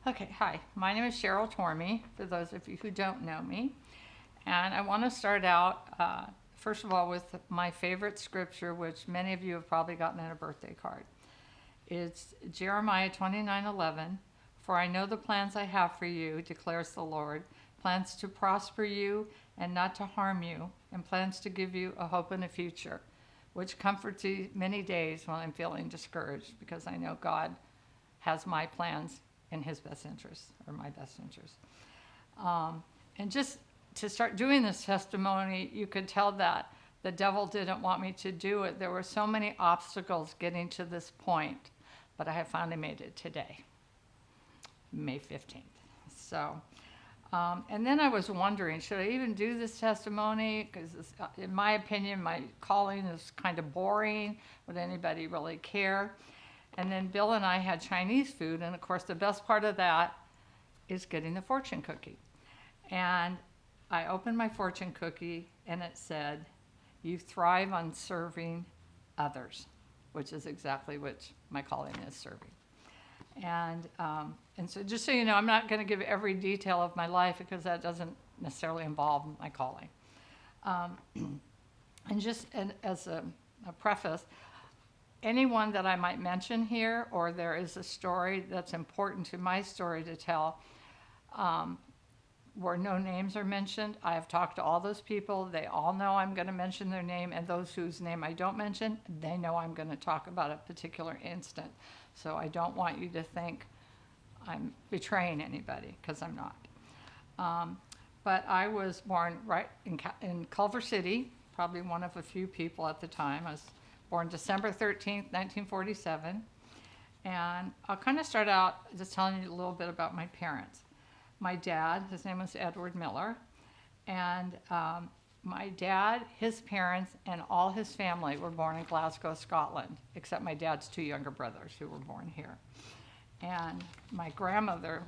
Okay, hi. My name is Cheryl Tormey, for those of you who don't know me. And I want to start out, first of all, with my favorite scripture, which many of you have probably gotten in a birthday card. It's Jeremiah 29:11. For I know the plans I have for you, declares the Lord, plans to prosper you and not to harm you, and plans to give you a hope and a future, which comforts you many days when I'm feeling discouraged, because I know God has my plans in his best interest, or my best interest. And just to start doing this testimony, you could tell that the devil didn't want me to do it. There were so many obstacles getting to this point, but I have finally made it today, May 15th. So, and then I was wondering, should I even do this testimony? Because in my opinion, my calling is kind of boring. Would anybody really care? And then Bill and I had Chinese food, and of course the best part of that is getting the fortune cookie. And I opened my fortune cookie, and it said, "You thrive on serving others," which is exactly what my calling is, serving. And so just so you know, I'm not going to give every detail of my life, because that doesn't necessarily involve my calling. And as a preface, anyone that I might mention here, or there is a story that's important to my story to tell, where no names are mentioned, I have talked to all those people. They all know I'm going to mention their name, and those whose name I don't mention, they know I'm going to talk about a particular instant. So I don't want you to think I'm betraying anybody, because I'm not. But I was born right in Culver City, probably one of a few people at the time. I was born December 13th, 1947. And I'll kind of start out just telling you a little bit about my parents. My dad, his name was Edward Miller. And my dad, his parents, and all his family were born in Glasgow, Scotland, except my dad's two younger brothers who were born here. And my grandmother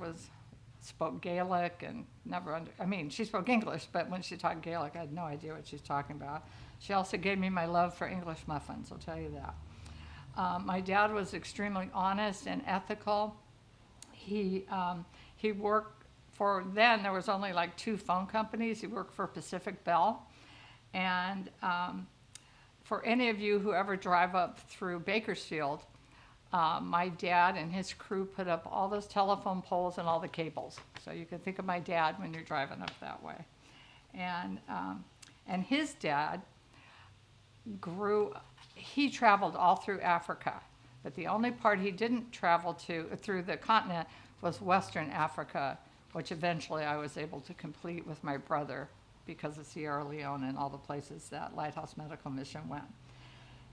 spoke Gaelic and she spoke English, but when she talked Gaelic, I had no idea what she's talking about. She also gave me my love for English muffins, I'll tell you that. My dad was extremely honest and ethical. He worked then there was only like 2 phone companies. He worked for Pacific Bell. And for any of you who ever drive up through Bakersfield, my dad and his crew put up all those telephone poles and all the cables. So you can think of my dad when you're driving up that way. And his dad he traveled all through Africa, but the only part he didn't travel through the continent was Western Africa, which eventually I was able to complete with my brother because of Sierra Leone and all the places that Lighthouse Medical Mission went.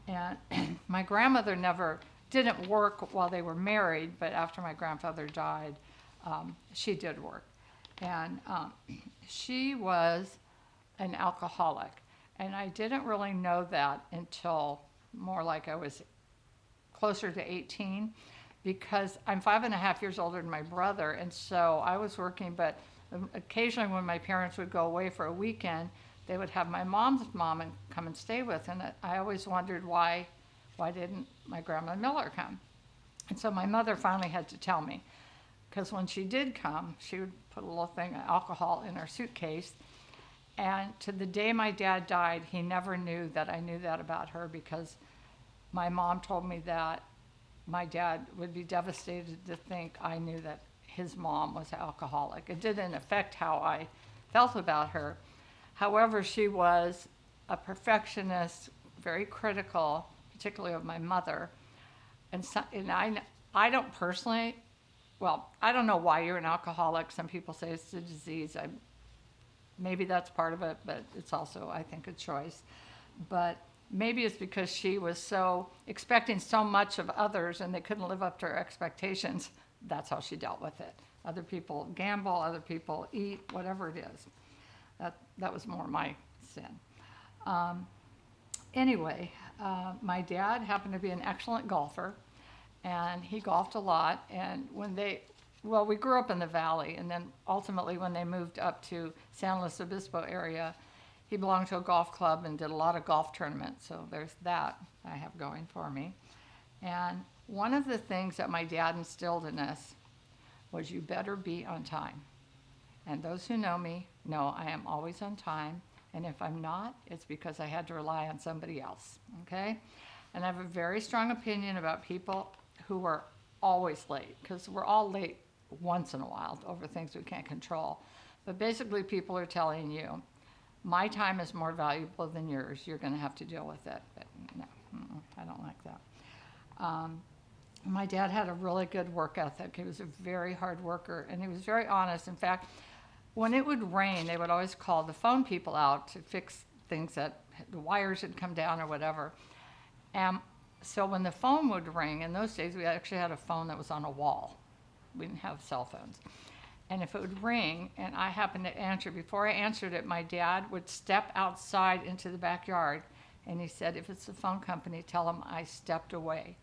And my grandmother didn't work while they were married, but after my grandfather died, she did work. And she was an alcoholic. And I didn't really know that until more like I was closer to 18, because I'm 5.5 years older than my brother. And so I was working, but occasionally when my parents would go away for a weekend, they would have my mom's mom and come and stay with. And I always wondered why didn't my grandma Miller come? And so my mother finally had to tell me, because when she did come, she would put a little thing of alcohol in her suitcase. And to the day my dad died, he never knew that I knew that about her, because my mom told me that my dad would be devastated to think I knew that his mom was alcoholic. It didn't affect how I felt about her. However, she was a perfectionist, very critical, particularly of my mother. And I don't personally, I don't know why you're an alcoholic. Some people say it's a disease. Maybe that's part of it, but it's also, I think, a choice. But maybe it's because she was so expecting so much of others and they couldn't live up to her expectations. That's how she dealt with it. Other people gamble, other people eat, whatever it is. That was more my sin. Anyway, my dad happened to be an excellent golfer, and he golfed a lot. And we grew up in the valley, and then ultimately when they moved up to San Luis Obispo area, he belonged to a golf club and did a lot of golf tournaments. So there's that I have going for me. And one of the things that my dad instilled in us was you better be on time. And those who know me know I am always on time. And if I'm not, it's because I had to rely on somebody else, okay? And I have a very strong opinion about people who are always late, because we're all late once in a while over things we can't control. But basically, people are telling you, my time is more valuable than yours. You're going to have to deal with it. But no, I don't like that. My dad had a really good work ethic. He was a very hard worker, and he was very honest. In fact, when it would rain, they would always call the phone people out to fix things that the wires had come down or whatever. And so when the phone would ring, in those days, we actually had a phone that was on a wall. We didn't have cell phones. And if it would ring and I happened to answer, before I answered it, my dad would step outside into the backyard, and he said, if it's the phone company, tell them I stepped away.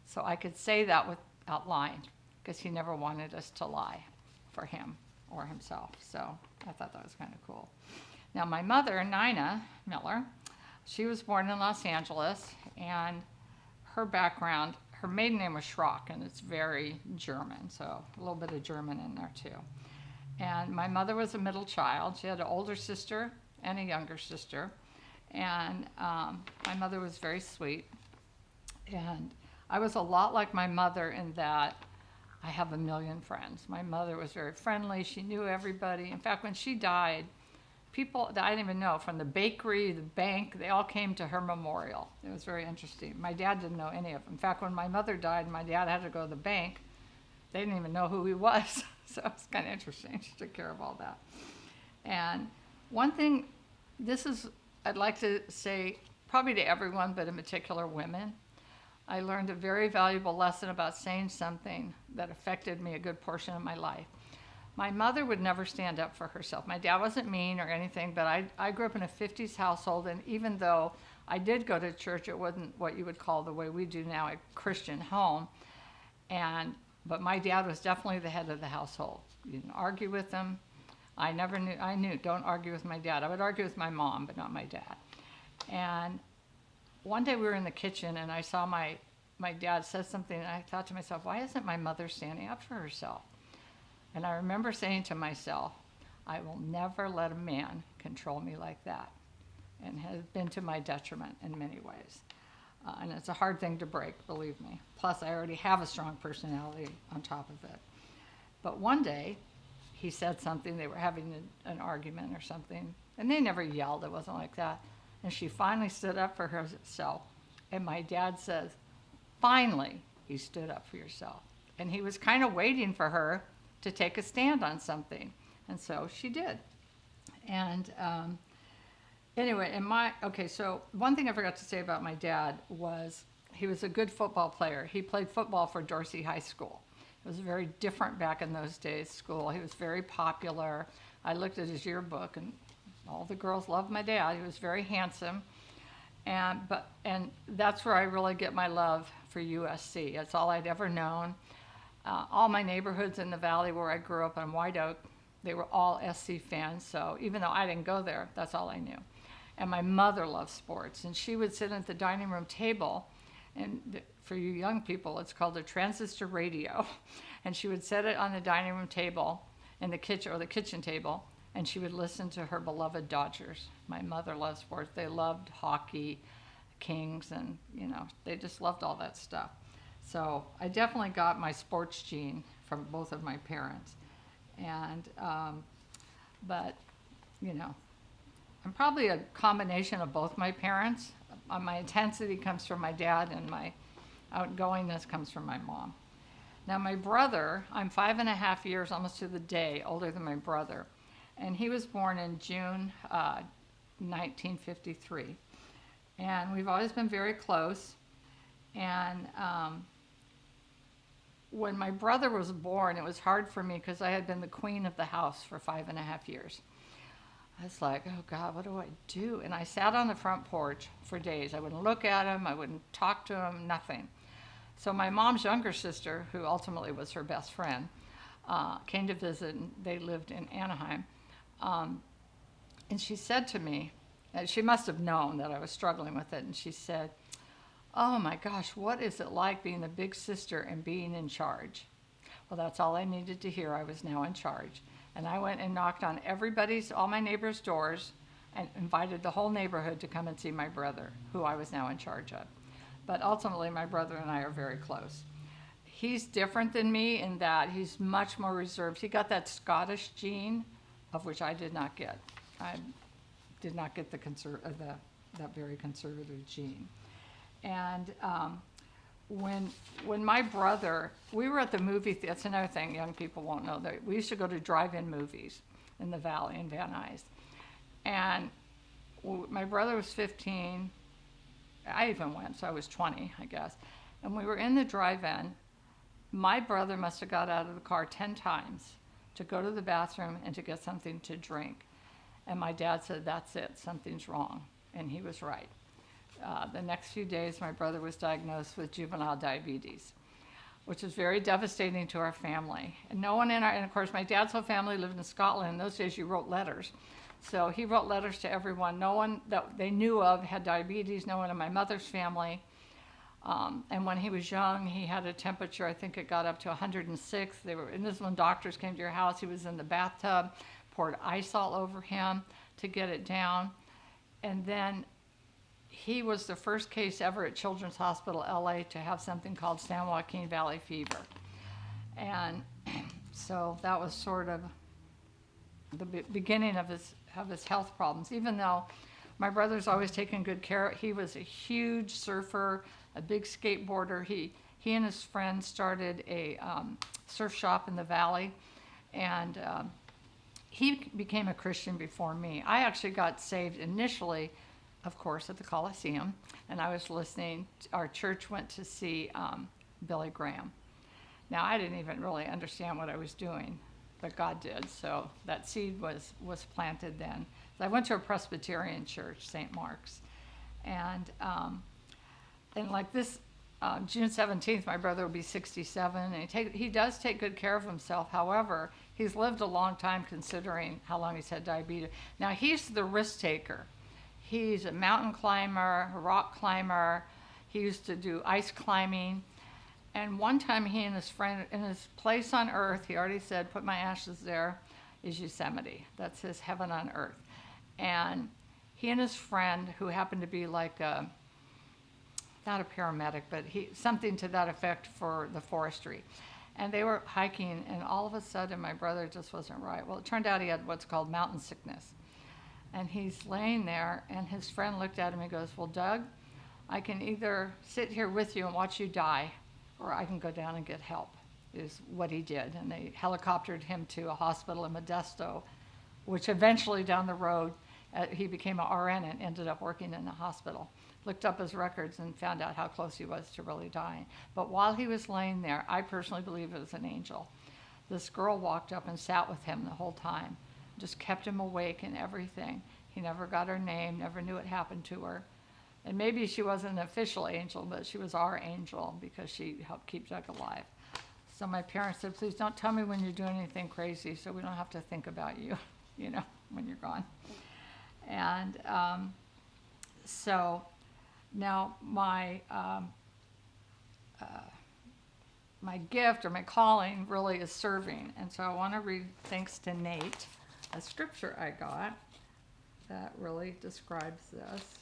So I could say that without lying, because he never wanted us to lie for him or himself. So I thought that was kind of cool. Now my mother, Nina Miller, she was born in Los Angeles, and her background, her maiden name was Schrock, and it's very German, so a little bit of German in there too. And my mother was a middle child. She had an older sister and a younger sister. And my mother was very sweet. And I was a lot like my mother in that I have a million friends. My mother was very friendly. She knew everybody. In fact, when she died, people that I didn't even know, from the bakery, the bank, they all came to her memorial. It was very interesting. My dad didn't know any of them. In fact, when my mother died and my dad had to go to the bank, they didn't even know who he was. So it's kind of interesting. She took care of all that. And one thing, I'd like to say, probably to everyone, but in particular women, I learned a very valuable lesson about saying something that affected me a good portion of my life. My mother would never stand up for herself. My dad wasn't mean or anything, but I grew up in a 50s household, and even though I did go to church, it wasn't what you would call the way we do now, a Christian home. But my dad was definitely the head of the household. You didn't argue with him. I knew, don't argue with my dad. I would argue with my mom, but not my dad. And one day we were in the kitchen, and I saw my dad said something, and I thought to myself, why isn't my mother standing up for herself? And I remember saying to myself, I will never let a man control me like that. And it has been to my detriment in many ways. And it's a hard thing to break, believe me. Plus, I already have a strong personality on top of it. But one day, he said something, they were having an argument or something, and they never yelled, it wasn't like that. And she finally stood up for herself. And my dad says, finally, you stood up for yourself. And he was kind of waiting for her to take a stand on something. And so she did. And anyway, so one thing I forgot to say about my dad was he was a good football player. He played football for Dorsey High School. It was very different back in those days, school. He was very popular. I looked at his yearbook, and all the girls loved my dad. He was very handsome. And that's where I really get my love for USC. It's all I'd ever known. All my neighborhoods in the valley where I grew up on White Oak, they were all SC fans. So even though I didn't go there, that's all I knew. And my mother loved sports, and she would sit at the dining room table, and for you young people, it's called a transistor radio. And she would set it on the dining room table in the kitchen, or the kitchen table, and she would listen to her beloved Dodgers. My mother loved sports. They loved hockey, Kings, and they just loved all that stuff. So I definitely got my sports gene from both of my parents. And, but, I'm probably a combination of both my parents. My intensity comes from my dad, and my outgoingness comes from my mom. Now my brother, I'm 5.5 years, almost to the day, older than my brother. And he was born in June 1953. And we've always been very close. And when my brother was born, it was hard for me because I had been the queen of the house for 5.5 years. I was like, oh God, what do I do? And I sat on the front porch for days. I wouldn't look at him. I wouldn't talk to him, nothing. So my mom's younger sister, who ultimately was her best friend, came to visit, and they lived in Anaheim. And she said to me, and she must have known that I was struggling with it, and she said, oh my gosh, what is it like being the big sister and being in charge? Well, that's all I needed to hear. I was now in charge. And I went and knocked on all my neighbors' doors and invited the whole neighborhood to come and see my brother, who I was now in charge of. But ultimately, my brother and I are very close. He's different than me in that he's much more reserved. He got that Scottish gene, of which I did not get. I did not get that very conservative gene. And when my brother, we were at the movie theater. That's another thing young people won't know. That we used to go to drive-in movies in the Valley in Van Nuys. And my brother was 15. I even went, so I was 20, I guess. And we were in the drive-in. My brother must have got out of the car 10 times to go to the bathroom and to get something to drink. And my dad said, "That's it, something's wrong." And he was right. The next few days, my brother was diagnosed with juvenile diabetes, which was very devastating to our family. And no one and of course, my dad's whole family lived in Scotland. In those days, you wrote letters. So he wrote letters to everyone. No one that they knew of had diabetes, no one in my mother's family. And when he was young, he had a temperature, I think it got up to 106. And this is when doctors came to your house. He was in the bathtub, poured ice all over him to get it down. And then he was the first case ever at Children's Hospital LA to have something called San Joaquin Valley fever. And so that was sort of the beginning of his health problems, even though my brother's always taken good care. He was a huge surfer, a big skateboarder. He and his friends started a surf shop in the Valley, and he became a Christian before me. I actually got saved initially, of course, at the Coliseum, and I was listening. Our church went to see Billy Graham. Now, I didn't even really understand what I was doing, but God did, so that seed was planted then. I went to a Presbyterian church, St. Mark's, and like this, June 17th, my brother will be 67, and he does take good care of himself. However, he's lived a long time considering how long he's had diabetes. Now, he's the risk taker. He's a mountain climber, a rock climber. He used to do ice climbing. And one time he and his friend, in his place on earth, he already said, "Put my ashes there," is Yosemite. That's his heaven on earth. And he and his friend, who happened to be like not a paramedic, but something to that effect for the forestry. And they were hiking, and all of a sudden my brother just wasn't right. Well, it turned out he had what's called mountain sickness. And he's laying there, and his friend looked at him and goes, "Well, Doug, I can either sit here with you and watch you die, or I can go down and get help," is what he did. And they helicoptered him to a hospital in Modesto, which eventually down the road, he became an RN and ended up working in the hospital. Looked up his records and found out how close he was to really dying. But while he was laying there, I personally believe it was an angel. This girl walked up and sat with him the whole time, just kept him awake and everything. He never got her name, never knew what happened to her. And maybe she wasn't an official angel, but she was our angel because she helped keep Doug alive. So my parents said, "Please don't tell me when you're doing anything crazy so we don't have to think about you, when you're gone." And so now my gift or my calling really is serving. And so I want to read, thanks to Nate, a scripture I got that really describes this.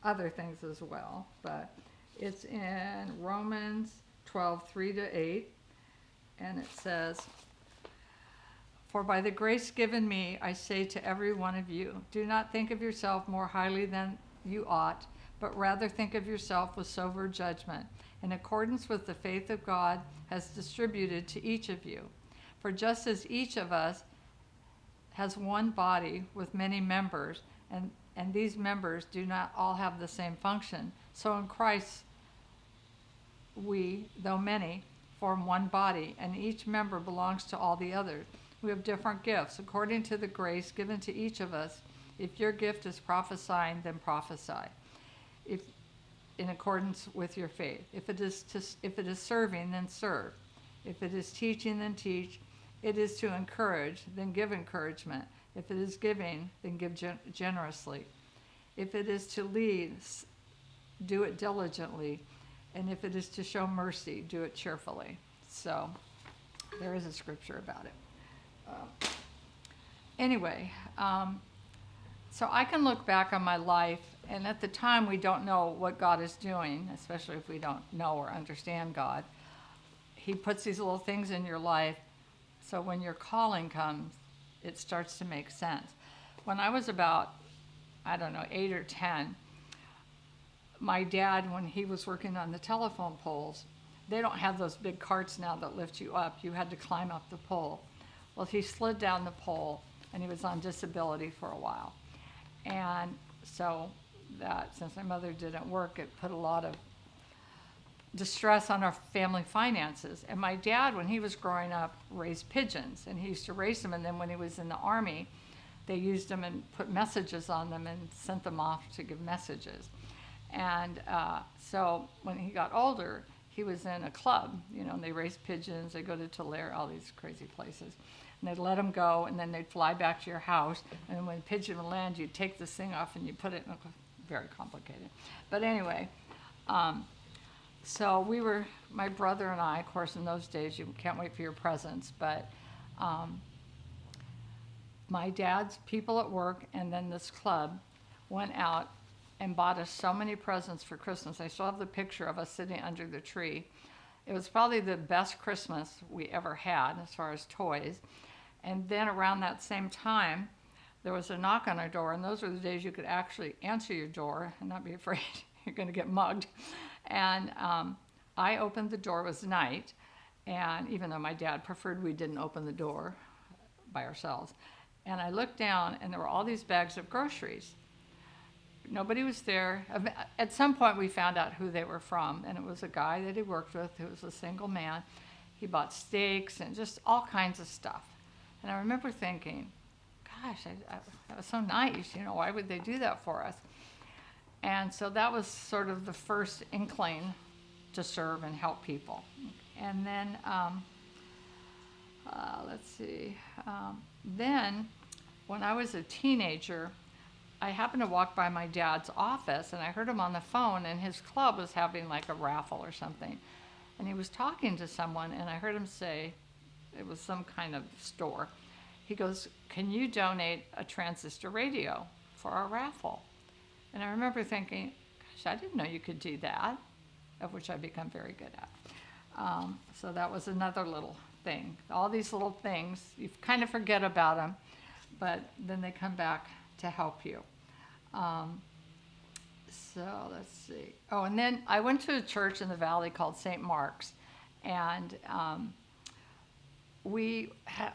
Other things as well, but it's in Romans 12:3-8, and it says, "For by the grace given me, I say to every one of you, do not think of yourself more highly than you ought, but rather think of yourself with sober judgment, in accordance with the faith of God has distributed to each of you. For just as each of us has one body with many members, and these members do not all have the same function, so in Christ we, though many, form one body, and each member belongs to all the others. We have different gifts according to the grace given to each of us. If your gift is prophesying, then prophesy, if in accordance with your faith. If it is serving, then serve. If it is teaching, then teach. It is to encourage, then give encouragement. If it is giving, then give generously. If it is to lead, do it diligently. And if it is to show mercy, do it cheerfully." So There is a scripture about it. Anyway, so I can look back on my life, and at the time we don't know what God is doing, especially if we don't know or understand God. He puts these little things in your life, so when your calling comes, it starts to make sense. When I was about, 8 or 10, my dad, when he was working on the telephone poles, they don't have those big carts now that lift you up. You had to climb up the pole. Well, he slid down the pole, and he was on disability for a while. And so that, since my mother didn't work, it put a lot of distress on our family finances. And my dad, when he was growing up, raised pigeons, and he used to raise them, and then when he was in the Army, they used them and put messages on them and sent them off to give messages. And so when he got older, he was in a club, and they raised pigeons, they go to Tulare, all these crazy places. And they'd let them go, and then they'd fly back to your house, and when the pigeon would land, you'd take this thing off and you put it in very complicated. But anyway, so we were, my brother and I, of course, in those days, you can't wait for your presents, but my dad's people at work and then this club went out and bought us so many presents for Christmas. I still have the picture of us sitting under the tree. It was probably the best Christmas we ever had as far as toys. And then around that same time, there was a knock on our door, and those were the days you could actually answer your door and not be afraid you're going to get mugged. And I opened the door, it was night, and even though my dad preferred we didn't open the door by ourselves. And I looked down, and there were all these bags of groceries. Nobody was there. At some point, we found out who they were from, and it was a guy that he worked with who was a single man. He bought steaks and just all kinds of stuff. And I remember thinking, gosh, that was so nice. Why would they do that for us? And so that was sort of the first inkling to serve and help people. And then, let's see. Then, when I was a teenager, I happened to walk by my dad's office, and I heard him on the phone, and his club was having like a raffle or something. And he was talking to someone, and I heard him say, it was some kind of store. He goes, "Can you donate a transistor radio for our raffle?" And I remember thinking, gosh, I didn't know you could do that, of which I've become very good at. So that was another little thing. All these little things, you kind of forget about them, but then they come back to help you. So let's see. Oh, and then I went to a church in the valley called St. Mark's, and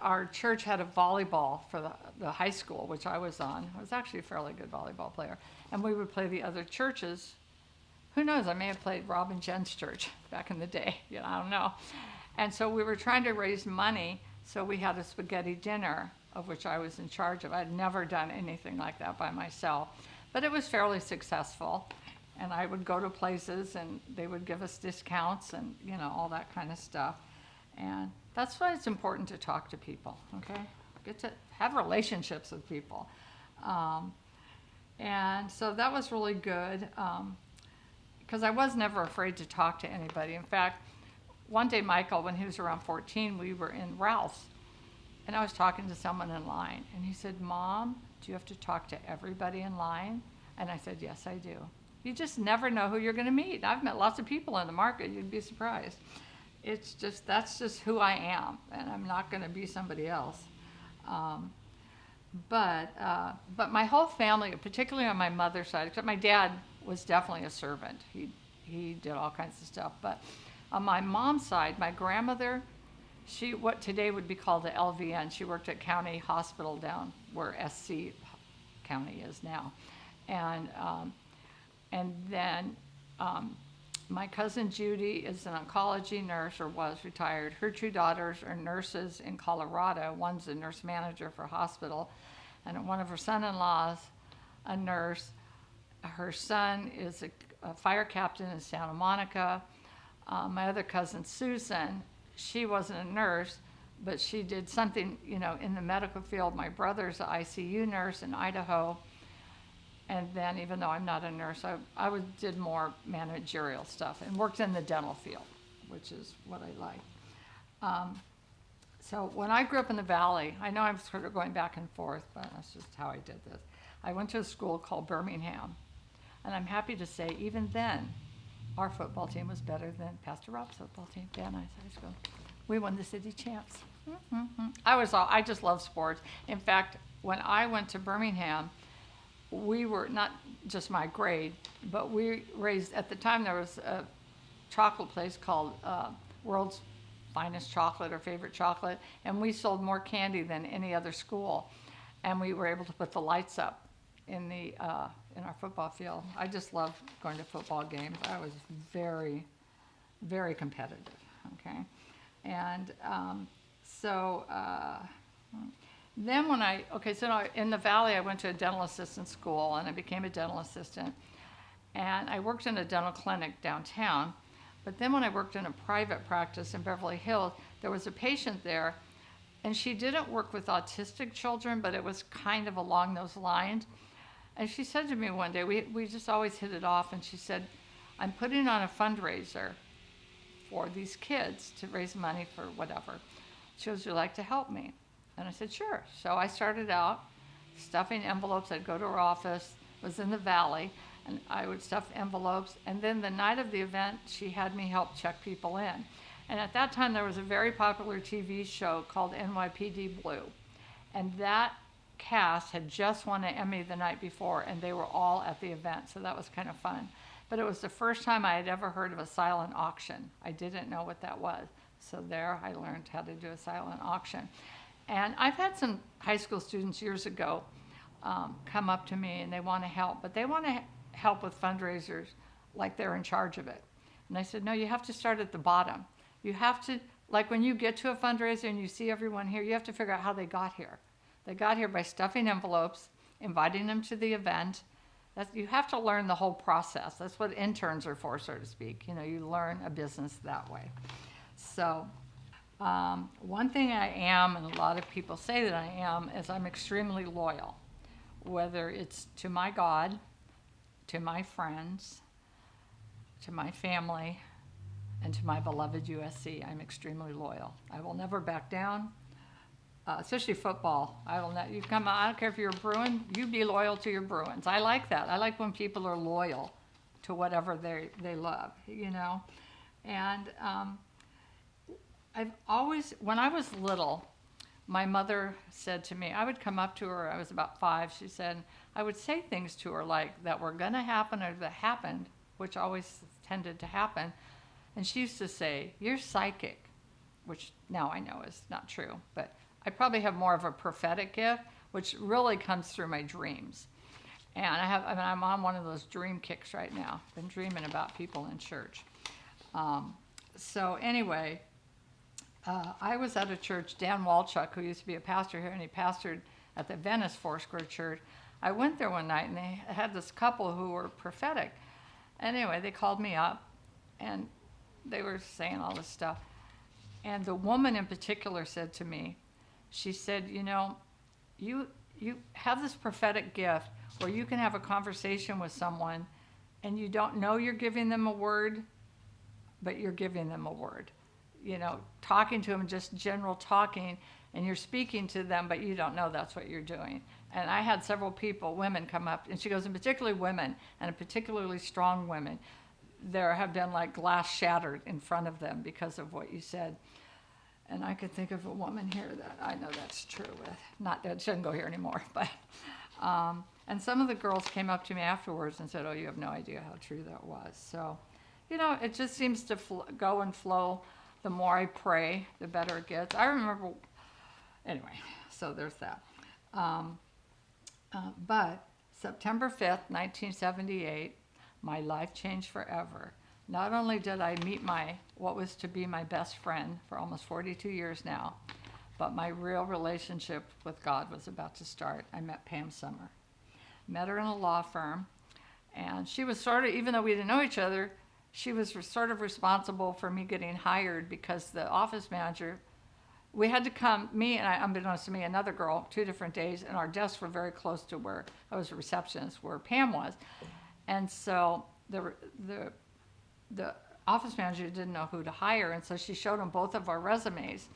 our church had a volleyball for the high school, which I was on. I was actually a fairly good volleyball player. And we would play the other churches. Who knows, I may have played Rob and Jen's church back in the day. I don't know. And so we were trying to raise money, so we had a spaghetti dinner, of which I was in charge of. I'd never done anything like that by myself. But it was fairly successful. And I would go to places, and they would give us discounts and, all that kind of stuff. And that's why it's important to talk to people, okay? Get to have relationships with people. And so that was really good, because I was never afraid to talk to anybody. In fact, one day Michael, when he was around 14, we were in Ralph's, and I was talking to someone in line, and he said, "Mom, do you have to talk to everybody in line?" And I said, "Yes, I do." You just never know who you're going to meet. I've met lots of people in the market. You'd be surprised. That's just who I am, and I'm not going to be somebody else. But my whole family, particularly on my mother's side, except my dad was definitely a servant. He did all kinds of stuff. But on my mom's side, my grandmother, what today would be called the LVN, she worked at County Hospital down where SC County is now. And then my cousin Judy is an oncology nurse, or was retired. Her two daughters are nurses in Colorado. One's a nurse manager for a hospital, and one of her son-in-laws, a nurse. Her son is a fire captain in Santa Monica. My other cousin Susan, she wasn't a nurse, but she did something, in the medical field. My brother's an ICU nurse in Idaho. And then, even though I'm not a nurse, I did more managerial stuff and worked in the dental field, which is what I like. So when I grew up in the Valley, I know I'm sort of going back and forth, but that's just how I did this. I went to a school called Birmingham, and I'm happy to say even then, our football team was better than Pastor Rob's football team, Van Nuys High School. We won the city champs. I just love sports. In fact, when I went to Birmingham, we were not just my grade, but we raised, at the time there was a chocolate place called World's Finest Chocolate or Favorite Chocolate, and we sold more candy than any other school, and we were able to put the lights up in our football field. I just loved going to football games. I was very, very competitive, okay? And then in the Valley, I went to a dental assistant school, and I became a dental assistant. And I worked in a dental clinic downtown. But then when I worked in a private practice in Beverly Hills, there was a patient there, and she didn't work with autistic children, but it was kind of along those lines. And she said to me one day, we just always hit it off, and she said, I'm putting on a fundraiser for these kids to raise money for whatever. She goes, would you like to help me? And I said, sure. So I started out stuffing envelopes. I'd go to her office, it was in the Valley, and I would stuff envelopes. And then the night of the event, she had me help check people in. And at that time, there was a very popular TV show called NYPD Blue. And that cast had just won an Emmy the night before, and they were all at the event, so that was kind of fun. But it was the first time I had ever heard of a silent auction. I didn't know what that was. So there, I learned how to do a silent auction. And I've had some high school students years ago come up to me, and they want to help, but they want to help with fundraisers like they're in charge of it. And I said, no, you have to start at the bottom. You have to, like when you get to a fundraiser and you see everyone here, you have to figure out how they got here. They got here by stuffing envelopes, inviting them to the event. You have to learn the whole process. That's what interns are for, so to speak. You know, you learn a business that way. So one thing I am, and a lot of people say that I am, is I'm extremely loyal, whether it's to my God, to my friends, to my family, and to my beloved USC. I'm extremely loyal. I will never back down, especially football. I don't care if you're a Bruin, you be loyal to your Bruins. I like that. I like when people are loyal to whatever they love, you know. And when I was little, my mother said to me, I would come up to her, I was about 5, she said, I would say things to her like that were gonna happen or that happened, which always tended to happen. And she used to say, you're psychic, which now I know is not true, but I probably have more of a prophetic gift, which really comes through my dreams. And I'm on one of those dream kicks right now. Been dreaming about people in church. So anyway, I was at a church, Dan Walchuk, who used to be a pastor here, and he pastored at the Venice Foursquare Church. I went there one night, and they had this couple who were prophetic. Anyway, they called me up, and they were saying all this stuff. And the woman in particular said to me, she said, you know, you have this prophetic gift where you can have a conversation with someone, and you don't know you're giving them a word, but you're giving them a word. You know, talking to them, just general talking, and you're speaking to them, but you don't know that's what you're doing. And I had several women come up, and she goes, and particularly women, and particularly strong women, there have been like glass shattered in front of them because of what you said. And I could think of a woman here that I know that's true with. Not that she doesn't go here anymore, but, and some of the girls came up to me afterwards and said, oh, you have no idea how true that was. So, you know, it just seems to go and flow. The more I pray, the better it gets. I remember, anyway, so there's that. But September 5th, 1978, my life changed forever. Not only did I meet what was to be my best friend for almost 42 years now, but my real relationship with God was about to start. I met Pam Summer. Met her in a law firm, and she was sort of, even though we didn't know each other, she was sort of responsible for me getting hired because the office manager, we had to come, me and unbeknownst to me, another girl, 2 different days, and our desks were very close to where I was a receptionist, where Pam was. And so the office manager didn't know who to hire, and so she showed him both of our resumes.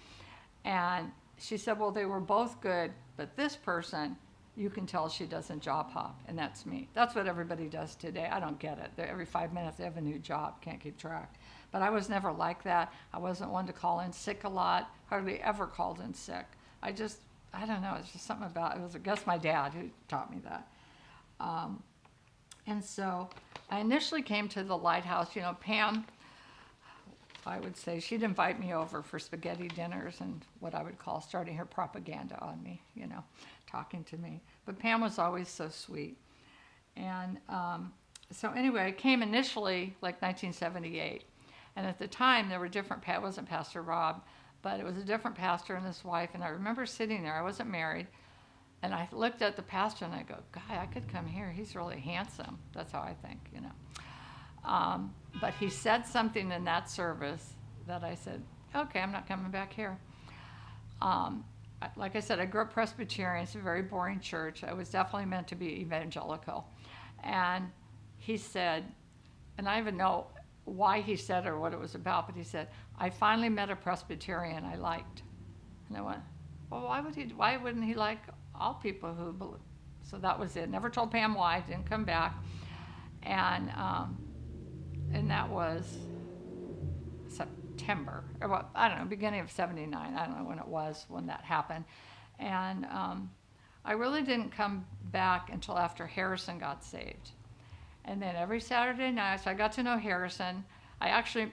And she said, well, they were both good, but this person, you can tell she doesn't job hop, and that's me. That's what everybody does today. I don't get it. Every 5 minutes they have a new job, can't keep track. But I was never like that. I wasn't one to call in sick a lot, hardly ever called in sick. I don't know, it's just something about, it was, I guess, my dad who taught me that. And so I initially came to the Lighthouse. Pam, I would say, she'd invite me over for spaghetti dinners and what I would call starting her propaganda on me, talking to me. But Pam was always so sweet. And so anyway, I came initially like 1978. And at the time, there were different, it wasn't Pastor Rob, but it was a different pastor and his wife. And I remember sitting there, I wasn't married. And I looked at the pastor and I go, God, I could come here. He's really handsome. That's how I think, But he said something in that service that I said, okay, I'm not coming back here. Like I said, I grew up Presbyterian. It's a very boring church. I was definitely meant to be evangelical. And he said, and I don't even know why he said it or what it was about, but he said, I finally met a Presbyterian I liked. And I went, well, why wouldn't he like all people who believe? So that was it. Never told Pam why. Didn't come back. And that was September, or what, I don't know, beginning of 79. I don't know when it was when that happened. And I really didn't come back until after Harrison got saved. And then every Saturday night, so I got to know Harrison.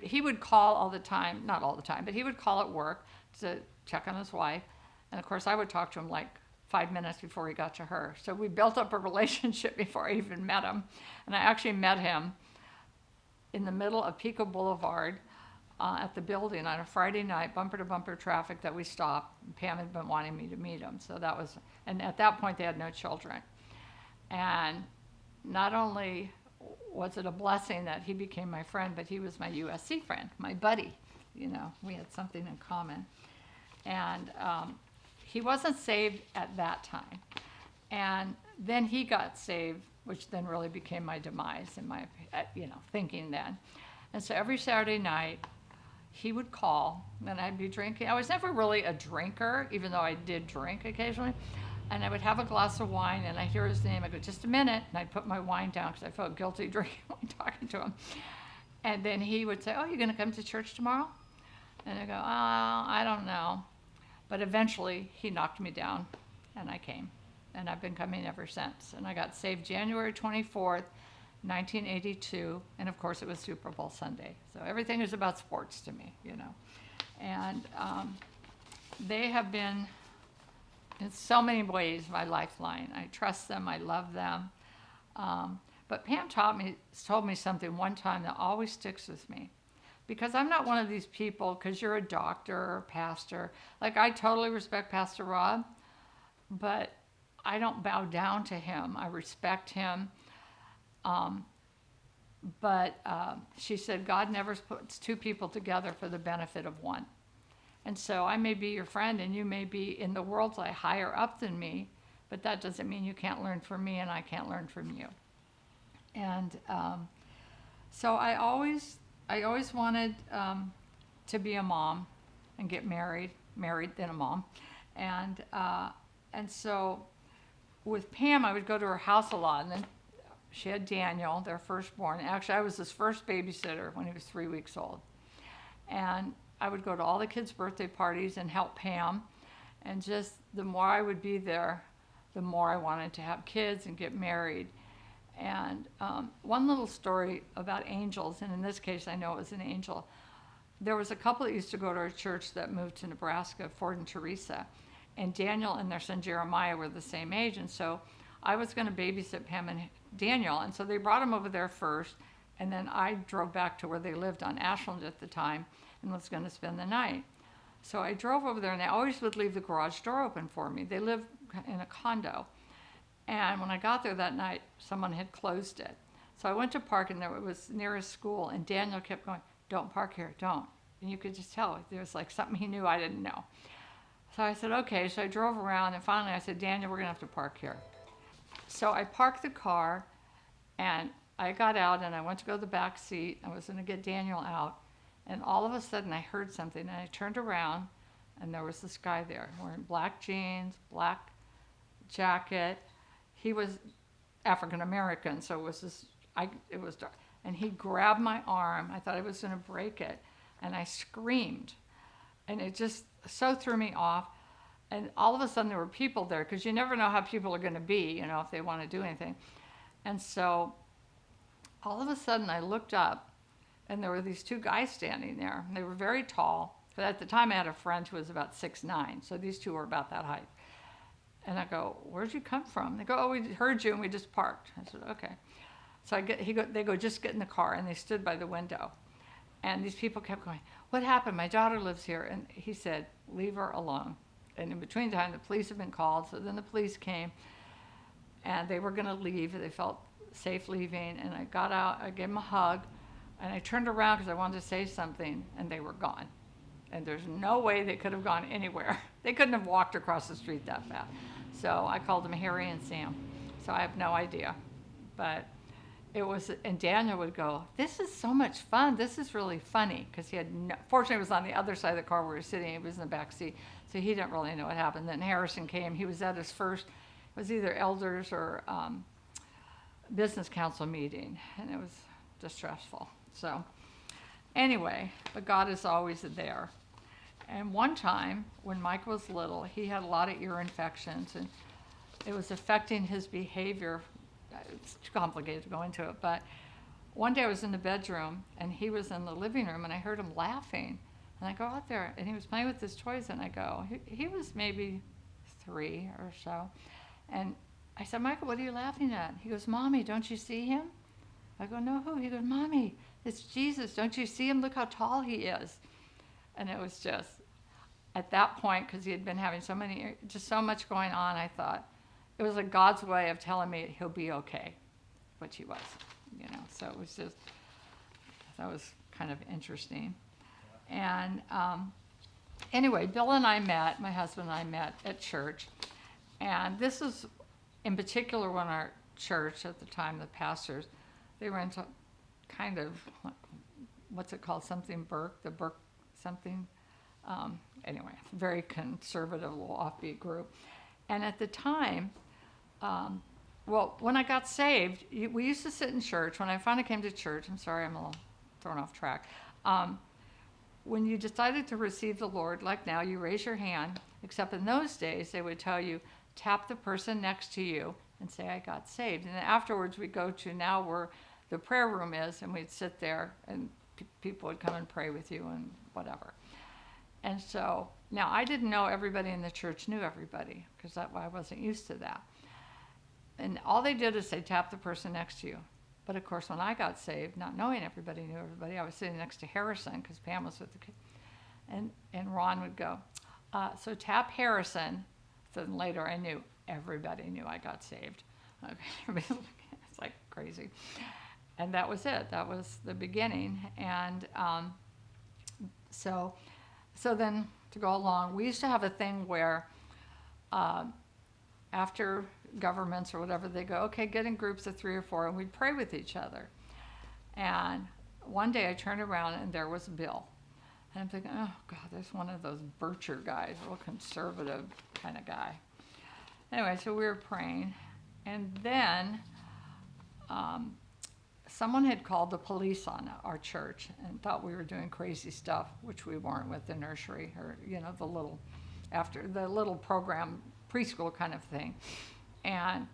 He would call all the time, not all the time, but he would call at work to check on his wife. And of course, I would talk to him like 5 minutes before he got to her. So we built up a relationship before I even met him. And I actually met him in the middle of Pico Boulevard at the building on a Friday night, bumper to bumper traffic that we stopped. Pam had been wanting me to meet him. So that was, and at that point they had no children. And not only was it a blessing that he became my friend, but he was my USC friend, my buddy. We had something in common. And he wasn't saved at that time. And then he got saved, which then really became my demise in my, thinking then. And so every Saturday night, he would call, and I'd be drinking. I was never really a drinker, even though I did drink occasionally. And I would have a glass of wine, and I'd hear his name. I'd go, just a minute, and I'd put my wine down because I felt guilty drinking wine talking to him. And then he would say, oh, you're going to come to church tomorrow? And I go, I don't know. But eventually, he knocked me down, and I came. And I've been coming ever since. And I got saved January 24th, 1982. And of course, it was Super Bowl Sunday. So everything is about sports to me, And they have been, in so many ways, my lifeline. I trust them. I love them. But Pam told me something one time that always sticks with me. Because I'm not one of these people, because you're a doctor or pastor. Like, I totally respect Pastor Rob, but I don't bow down to him. I respect him. But she said, God never puts two people together for the benefit of one. And so I may be your friend, and you may be in the world's eye higher up than me, but that doesn't mean you can't learn from me and I can't learn from you. And so I always wanted to be a mom and get married then a mom. And so with Pam, I would go to her house a lot. And then she had Daniel, their firstborn. Actually, I was his first babysitter when he was 3 weeks old. And I would go to all the kids' birthday parties and help Pam. And just the more I would be there, the more I wanted to have kids and get married. And one little story about angels, and in this case I know it was an angel. There was a couple that used to go to our church that moved to Nebraska, Ford and Teresa. And Daniel and their son Jeremiah were the same age. And so I was going to babysit Pam and Daniel. And so they brought him over there first. And then I drove back to where they lived on Ashland at the time and was going to spend the night. So I drove over there, and they always would leave the garage door open for me. They lived in a condo. And when I got there that night, someone had closed it. So I went to park, and it was near his school, and Daniel kept going, don't park here, don't. And you could just tell there was like something he knew I didn't know. So I said, okay. So I drove around, and finally I said, Daniel, we're going to have to park here. So I parked the car, and I got out, and I went to go to the back seat. I was going to get Daniel out. And all of a sudden I heard something, and I turned around, and there was this guy there wearing black jeans, black jacket. He was African American, so it was dark. And he grabbed my arm. I thought I was going to break it, and I screamed, and it just so threw me off. And all of a sudden there were people there, because you never know how people are going to be, if they want to do anything. And so all of a sudden I looked up, and there were these two guys standing there. They were very tall, but at the time I had a friend who was about 6'9", so these two were about that height. And I go, "Where'd you come from?" They go, "Oh, we heard you and we just parked." I said, "Okay." So they go, "Just get in the car," and they stood by the window. And these people kept going, "What happened? My daughter lives here." And he said, "Leave her alone." And in between time, the police had been called, so then the police came, and they were going to leave. They felt safe leaving, and I got out, I gave them a hug, and I turned around because I wanted to say something, and they were gone. And there's no way they could have gone anywhere. They couldn't have walked across the street that fast. So I called them Harry and Sam. So I have no idea. But it was, and Daniel would go, "This is so much fun. This is really funny." Because fortunately, it was on the other side of the car where we were sitting. He was in the back seat. So he didn't really know what happened. Then Harrison came. He was at his first, it was either elders or business council meeting. And it was distressful. So anyway, but God is always there. And one time, when Mike was little, he had a lot of ear infections, and it was affecting his behavior. It's too complicated to go into it, but one day I was in the bedroom, and he was in the living room, and I heard him laughing. And I go out there, and he was playing with his toys, and I go, he was maybe 3 or so. And I said, "Michael, what are you laughing at?" He goes, "Mommy, don't you see him?" I go, "No, who?" He goes, "Mommy, it's Jesus. Don't you see him? Look how tall he is." And it was just, at that point, because he had been having just so much going on, I thought, it was like God's way of telling me he'll be okay, which he was, So it was just, that was kind of interesting. And anyway, Bill and I met, my husband and I met at church. And this is, in particular, when our church at the time, the pastors, they were into kind of, what's it called, something Burke, the Burke something. Anyway, very conservative, little offbeat group. And at the time, when I got saved, we used to sit in church. When I finally came to church, I'm sorry, I'm a little thrown off track. When you decided to receive the Lord, like now, you raise your hand, except in those days, they would tell you, tap the person next to you and say, "I got saved." And then afterwards, we go to now where the prayer room is, and we'd sit there, and people would come and pray with you and whatever. And so now I didn't know everybody in the church knew everybody, because I wasn't used to that. And all they did is say, "Tap the person next to you." But of course, when I got saved, not knowing everybody knew everybody, I was sitting next to Harrison, because Pam was with the kid. And Ron would go, "So tap Harrison." So then later I knew everybody knew I got saved. Okay. It's like crazy. And that was it. That was the beginning. And so then to go along, we used to have a thing where after governments or whatever, they go, "Okay, get in groups of 3 or 4, and we'd pray with each other." And one day I turned around, and there was Bill. And I'm thinking, "Oh, God, there's one of those Bircher guys, real conservative kind of guy." Anyway, so we were praying. And then someone had called the police on our church and thought we were doing crazy stuff, which we weren't, with the nursery or, the little program, preschool kind of thing. And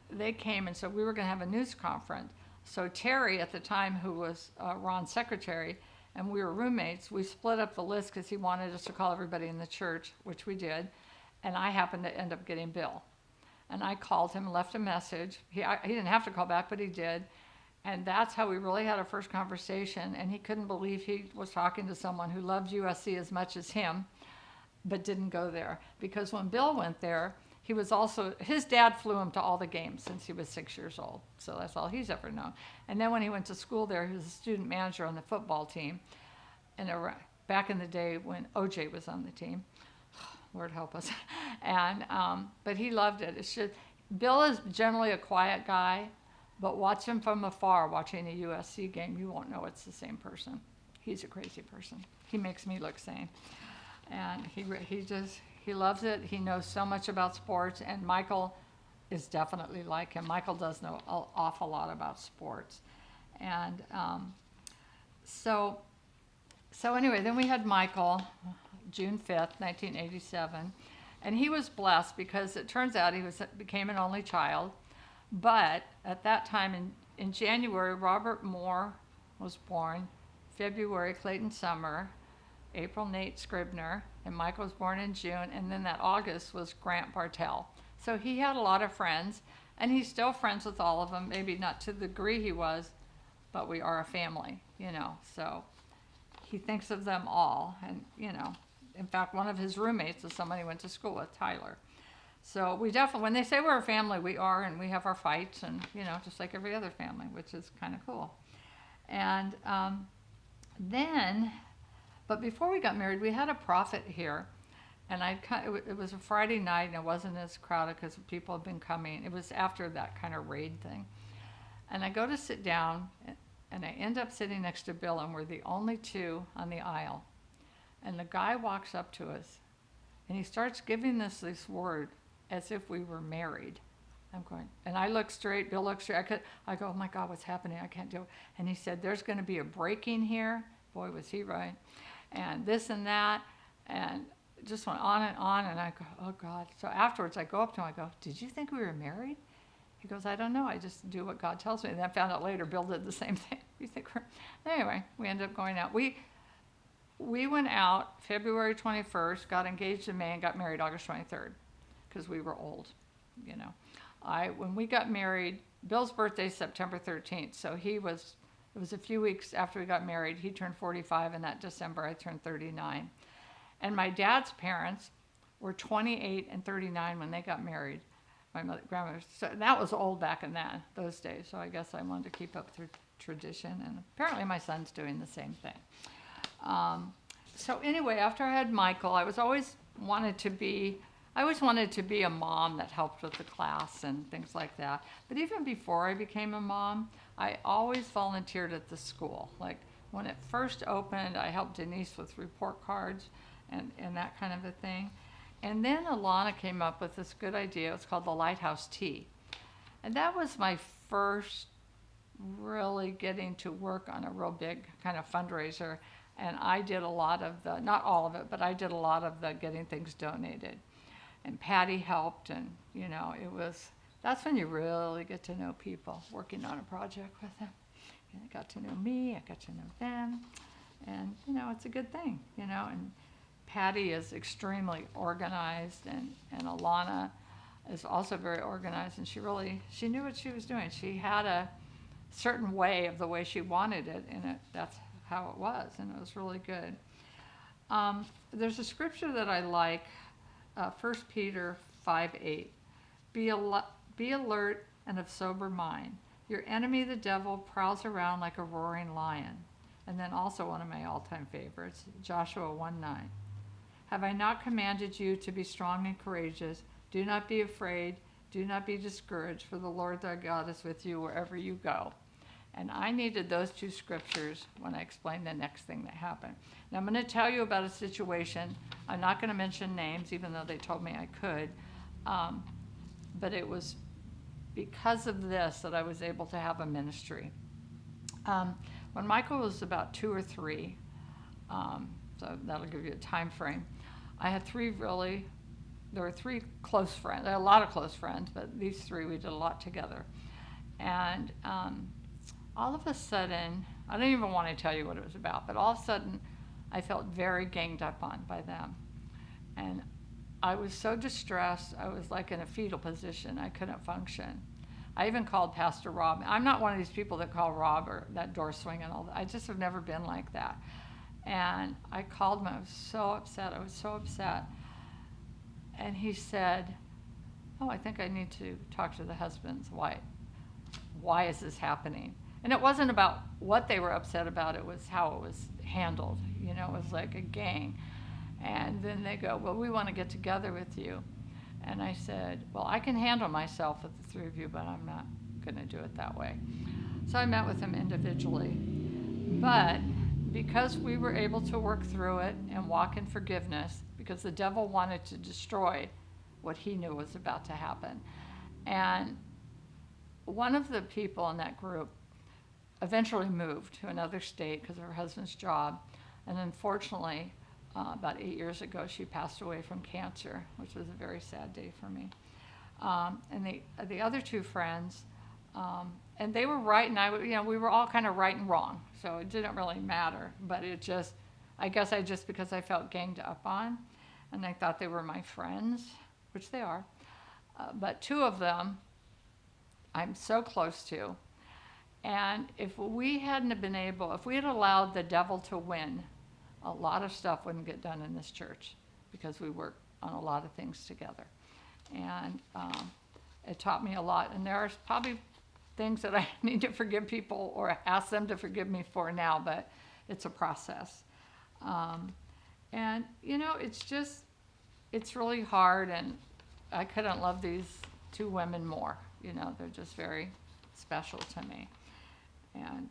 they came, and so we were going to have a news conference. So Terry, at the time, who was Ron's secretary, and we were roommates, we split up the list because he wanted us to call everybody in the church, which we did. And I happened to end up getting Bill. And I called him, left a message. He didn't have to call back, but he did. And that's how we really had our first conversation. And he couldn't believe he was talking to someone who loved USC as much as him, but didn't go there. Because when Bill went there, his dad flew him to all the games since he was 6 years old. So that's all he's ever known. And then when he went to school there, he was a student manager on the football team. And back in the day when OJ was on the team, Lord help us. And but he loved it. Bill is generally a quiet guy, but watch him from afar watching a USC game, you won't know it's the same person. He's a crazy person. He makes me look sane. And he loves it. He knows so much about sports, and Michael is definitely like him. Michael does know an awful lot about sports. And so anyway, then we had Michael, June 5th, 1987. And he was blessed because it turns out he became an only child. But at that time in January, Robert Moore was born. February, Clayton Summer. April, Nate Scribner. And Michael was born in June. And then that August was Grant Bartell. So he had a lot of friends. And he's still friends with all of them. Maybe not to the degree he was, but we are a family, you know. So he thinks of them all. And, you know, in fact, one of his roommates is somebody he went to school with, Tyler. So we definitely, when they say we're a family, we are, and we have our fights, and, you know, just like every other family, which is kind of cool. And but before we got married, we had a prophet here, and it was a Friday night, and it wasn't as crowded because people had been coming. It was after that kind of raid thing. And I go to sit down, and I end up sitting next to Bill, and we're the only two on the aisle. And the guy walks up to us, and he starts giving us this word as if we were married. I'm going, and I look straight, Bill looks straight. I go, oh my God, what's happening? I can't do it. And he said, there's going to be a break-in here. Boy, was he right. And this and that, and just went on. And I go, oh God. So afterwards, I go up to him, I go, did you think we were married? He goes, I don't know. I just do what God tells me. And then I found out later, Bill did the same thing. You think anyway, we ended up going out. We went out February 21st, got engaged in May, and got married August 23rd because we were old, you know. When we got married, Bill's birthday is September 13th, so it was a few weeks after we got married. He turned 45, and that December I turned 39. And my dad's parents were 28 and 39 when they got married, my grandmother. So that was old back in those days, so I guess I wanted to keep up through tradition, and apparently my son's doing the same thing. So anyway, after I had Michael, I always wanted to be a mom that helped with the class and things like that. But even before I became a mom, I always volunteered at the school. Like when it first opened, I helped Denise with report cards and that kind of a thing. And then Alana came up with this good idea. It's called the Lighthouse Tea. And that was my first really getting to work on a real big kind of fundraiser. And I did a lot of not all of it, but I did a lot of the getting things donated. And Patty helped, and, you know, that's when you really get to know people, working on a project with them. And they got to know me, I got to know them, and, you know, it's a good thing, you know. And Patty is extremely organized, and Alana is also very organized, and she knew what she was doing. She had a certain way of the way she wanted it, and that's how it was, and it was really good. There's a scripture that I like, 1 Peter 5:8. Be alert and of sober mind. Your enemy, the devil, prowls around like a roaring lion. And then also one of my all-time favorites, Joshua 1:9. Have I not commanded you to be strong and courageous? Do not be afraid. Do not be discouraged, for the Lord thy God is with you wherever you go. And I needed those two scriptures when I explained the next thing that happened. Now I'm going to tell you about a situation. I'm not going to mention names, even though they told me I could. But it was because of this that I was able to have a ministry. When Michael was about 2 or 3, so that'll give you a time frame, I had there were 3 close friends. I had a lot of close friends, but these 3, we did a lot together. And all of a sudden, I don't even want to tell you what it was about, but all of a sudden, I felt very ganged up on by them. And I was so distressed, I was like in a fetal position. I couldn't function. I even called Pastor Rob. I'm not one of these people that call Rob or that door swing and all that. I just have never been like that. And I called him. I was so upset. And he said, oh, I think I need to talk to the husbands. Why is this happening? And it wasn't about what they were upset about, it was how it was handled. You know, it was like a gang. And then they go, well, we want to get together with you. And I said, well, I can handle myself with the 3 of you, but I'm not going to do it that way. So I met with them individually. But because we were able to work through it and walk in forgiveness, because the devil wanted to destroy what he knew was about to happen. And one of the people in that group eventually moved to another state because of her husband's job. And unfortunately, about 8 years ago, she passed away from cancer, which was a very sad day for me. And the other two friends, and they were right, and we were all kind of right and wrong, so it didn't really matter. But I guess because I felt ganged up on, and I thought they were my friends, which they are. But two of them, I'm so close to. And if we had allowed the devil to win, a lot of stuff wouldn't get done in this church, because we work on a lot of things together. And it taught me a lot. And there are probably things that I need to forgive people or ask them to forgive me for now, but it's a process. And, it's really hard, and I couldn't love these two women more. They're just very special to me. And,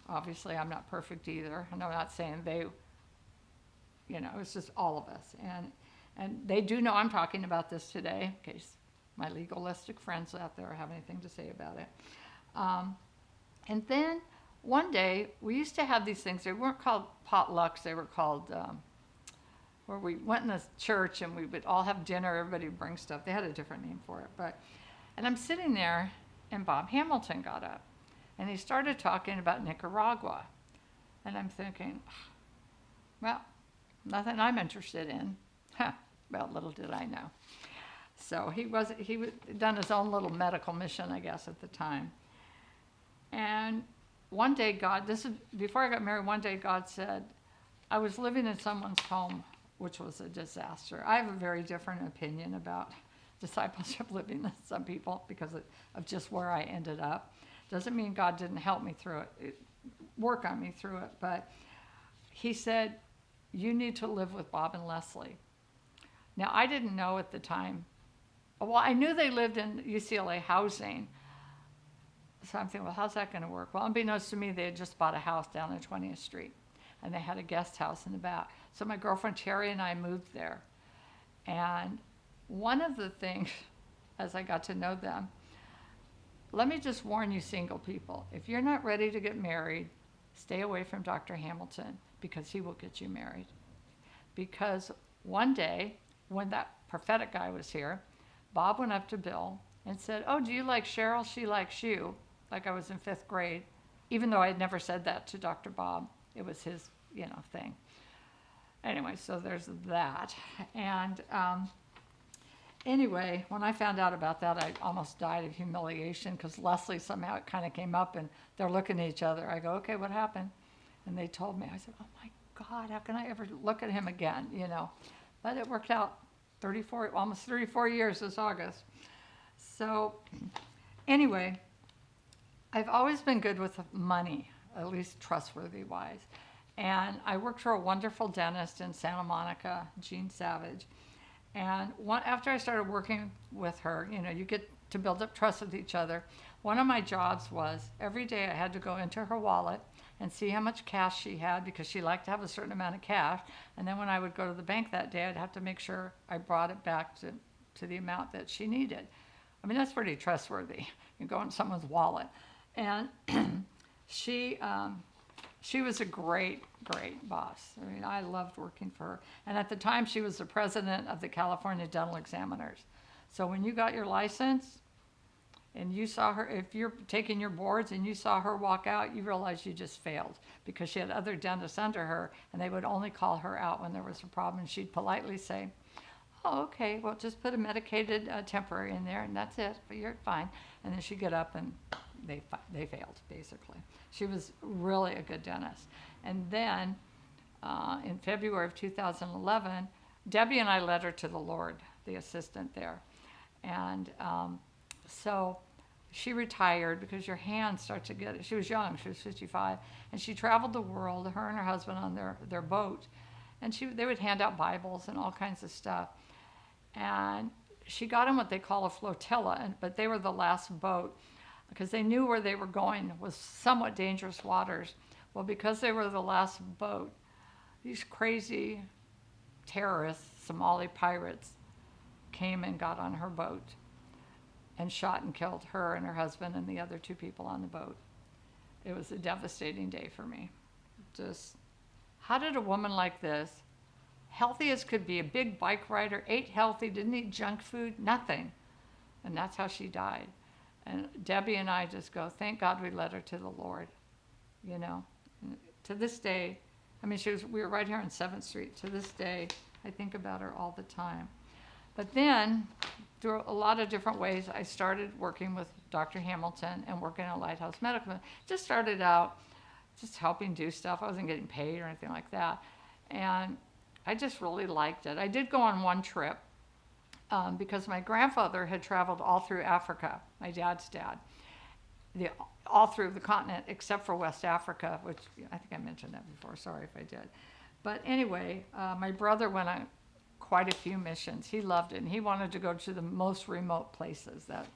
obviously I'm not perfect either. And I'm not saying it's just all of us. And they do know I'm talking about this today, in case my legalistic friends out there have anything to say about it. And then one day, we used to have these things. They weren't called potlucks. They were called, where we went in the church and we would all have dinner. Everybody would bring stuff. They had a different name for it. And I'm sitting there, and Bob Hamilton got up. And he started talking about Nicaragua. And I'm thinking, well, nothing I'm interested in. Well, little did I know. So he done his own little medical mission, I guess, at the time. And one day before I got married, one day God said, I was living in someone's home, which was a disaster. I have a very different opinion about discipleship living than some people because of just where I ended up. Doesn't mean God didn't help me through it, work on me through it, but he said, you need to live with Bob and Leslie. Now, I didn't know at the time. Well, I knew they lived in UCLA housing. So I'm thinking, well, how's that going to work? Well, unbeknownst to me, they had just bought a house down on 20th Street, and they had a guest house in the back. So my girlfriend Terry and I moved there. And one of the things, as I got to know them, let me just warn you single people, if you're not ready to get married, stay away from Dr. Hamilton, because he will get you married. Because one day, when that prophetic guy was here, Bob went up to Bill and said, oh, do you like Cheryl? She likes you. Like I was in 5th grade, even though I had never said that to Dr. Bob. It was his, thing. Anyway, so there's that. And anyway, when I found out about that, I almost died of humiliation, because Leslie somehow it kind of came up, and they're looking at each other. I go, okay, what happened? And they told me. I said, oh my God, how can I ever look at him again? But it worked out. Almost 34 years this August. So anyway, I've always been good with money, at least trustworthy wise. And I worked for a wonderful dentist in Santa Monica, Jean Savage. And after I started working with her, you get to build up trust with each other. One of my jobs was every day I had to go into her wallet and see how much cash she had, because she liked to have a certain amount of cash. And then when I would go to the bank that day, I'd have to make sure I brought it back to the amount that she needed. I mean, that's pretty trustworthy. You go in someone's wallet. And she was a great, great boss. I mean, I loved working for her. And at the time, she was the president of the California Dental Examiners. So when you got your license, and you saw her, if you're taking your boards and you saw her walk out, you realize you just failed, because she had other dentists under her, and they would only call her out when there was a problem. And she'd politely say, oh, okay, well, just put a medicated temporary in there, and that's it, but you're fine. And then she'd get up, and they failed, basically. She was really a good dentist. And then in February of 2011, Debbie and I led her to the Lord, the assistant there. And so she retired, because your hands start to get it. She was young, she was 55, and she traveled the world, her and her husband on their boat, and they would hand out Bibles and all kinds of stuff. And she got in what they call a flotilla, but they were the last boat, because they knew where they were going was somewhat dangerous waters. Well, because they were the last boat, these crazy terrorists, Somali pirates, came and got on her boat and shot and killed her and her husband and the other 2 people on the boat. It was a devastating day for me. Just, how did a woman like this, healthy as could be, a big bike rider, ate healthy, didn't eat junk food, nothing. And that's how she died. And Debbie and I just go, thank God we led her to the Lord, you know. And to this day, I mean, we were right here on 7th Street. To this day, I think about her all the time. But then, through a lot of different ways, I started working with Dr. Hamilton and working at Lighthouse Medical. Just started out just helping do stuff. I wasn't getting paid or anything like that. And I just really liked it. I did go on one trip because my grandfather had traveled all through Africa, my dad's dad, all through the continent except for West Africa, which I think I mentioned that before. Sorry if I did. But anyway, my brother went on quite a few missions. He loved it, and he wanted to go to the most remote places. That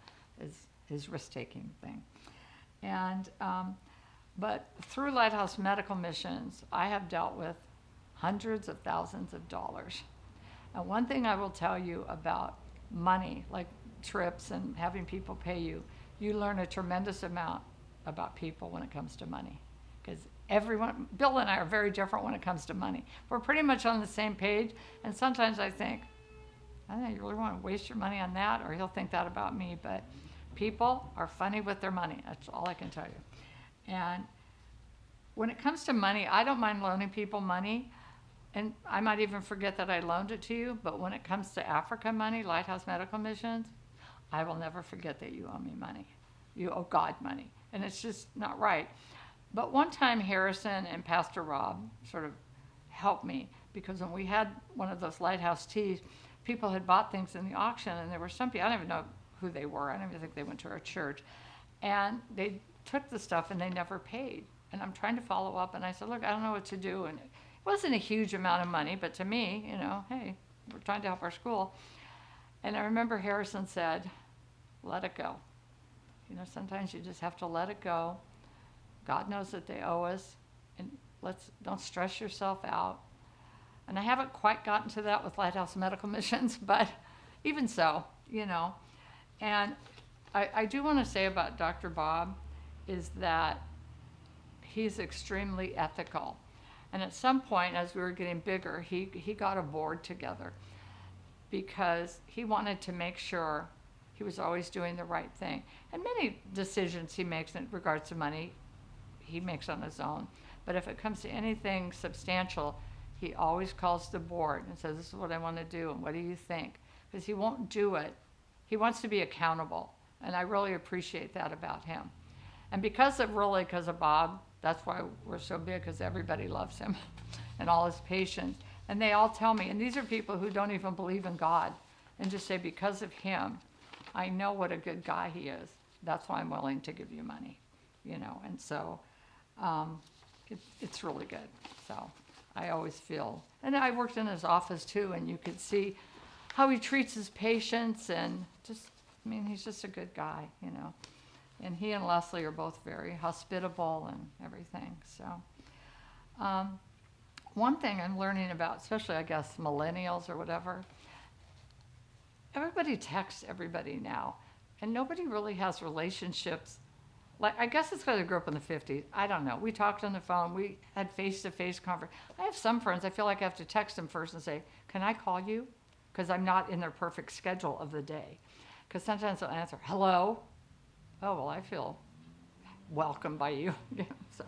is his risk-taking thing. And but through Lighthouse Medical Missions, I have dealt with hundreds of thousands of dollars. And one thing I will tell you about money, like trips and having people pay you, you learn a tremendous amount about people when it comes to money. Because everyone, Bill and I are very different when it comes to money. We're pretty much on the same page, and sometimes I think, I don't know, you really want to waste your money on that, or he'll think that about me, but people are funny with their money. That's all I can tell you. And when it comes to money, I don't mind loaning people money, and I might even forget that I loaned it to you, but when it comes to Africa money, Lighthouse Medical Missions, I will never forget that you owe me money. You owe God money, and it's just not right. But one time Harrison and Pastor Rob sort of helped me, because when we had one of those Lighthouse teas, people had bought things in the auction, and there were some people, I don't even know who they were, I don't even think they went to our church, and they took the stuff and they never paid. And I'm trying to follow up, and I said, look, I don't know what to do. And it wasn't a huge amount of money, but to me, you know, hey, we're trying to help our school. And I remember Harrison said, let it go. You know, sometimes you just have to let it go. God knows that they owe us, and don't stress yourself out. And I haven't quite gotten to that with Lighthouse Medical Missions, but even so, you know. And I do want to say about Dr. Bob is that he's extremely ethical. And at some point, as we were getting bigger, he got a board together because he wanted to make sure he was always doing the right thing. And many decisions he makes in regards to money, he makes on his own. But if it comes to anything substantial, he always calls the board and says, this is what I want to do, and what do you think? Because he won't do it. He wants to be accountable, and I really appreciate that about him. And because of Bob, that's why we're so big, because everybody loves him and all his patients. And they all tell me, and these are people who don't even believe in God, and just say, because of him, I know what a good guy he is. That's why I'm willing to give you money, you know. And so it's really good. So I always feel, and I worked in his office too, and you could see how he treats his patients, and just, I mean, he's just a good guy, you know. And he and Leslie are both very hospitable and everything. So one thing I'm learning about, especially I guess millennials or whatever, everybody texts everybody now, and nobody really has relationships. Like, I guess it's because I grew up in the 50s. I don't know. We talked on the phone. We had face-to-face conversation. I have some friends, I feel like I have to text them first and say, can I call you? Because I'm not in their perfect schedule of the day. Because sometimes they'll answer, hello? Oh, well, I feel welcomed by you. So